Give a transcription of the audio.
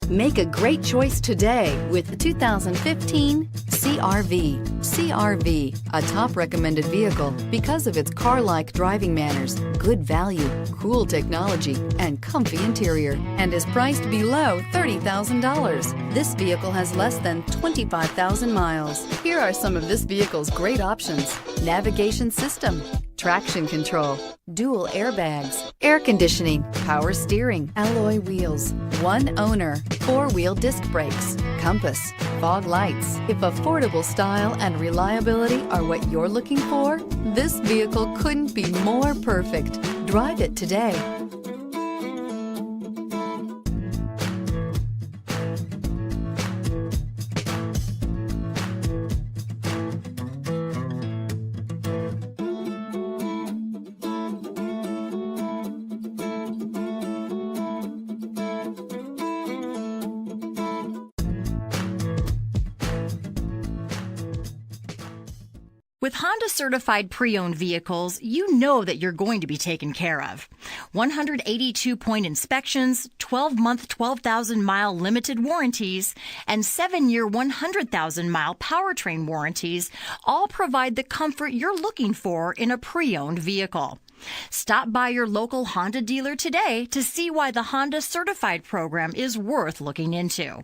Make a great choice today with the 2015 CR-V. CR-V, a top recommended vehicle because of its car-like driving manners, good value, cool technology, and comfy interior, and is priced below $30,000. This vehicle has less than 25,000 miles. Here are some of this vehicle's great options: navigation system, traction control, dual airbags, air conditioning, power steering, alloy wheels, one owner, four-wheel disc brakes, compass, fog lights. If affordable style and reliability are what you're looking for, this vehicle couldn't be more perfect. Drive it today. With Honda certified pre-owned vehicles, you know that you're going to be taken care of. 182-point inspections, 12-month 12,000-mile limited warranties, and 7-year 100,000-mile powertrain warranties all provide the comfort you're looking for in a pre-owned vehicle. Stop by your local Honda dealer today to see why the Honda certified program is worth looking into.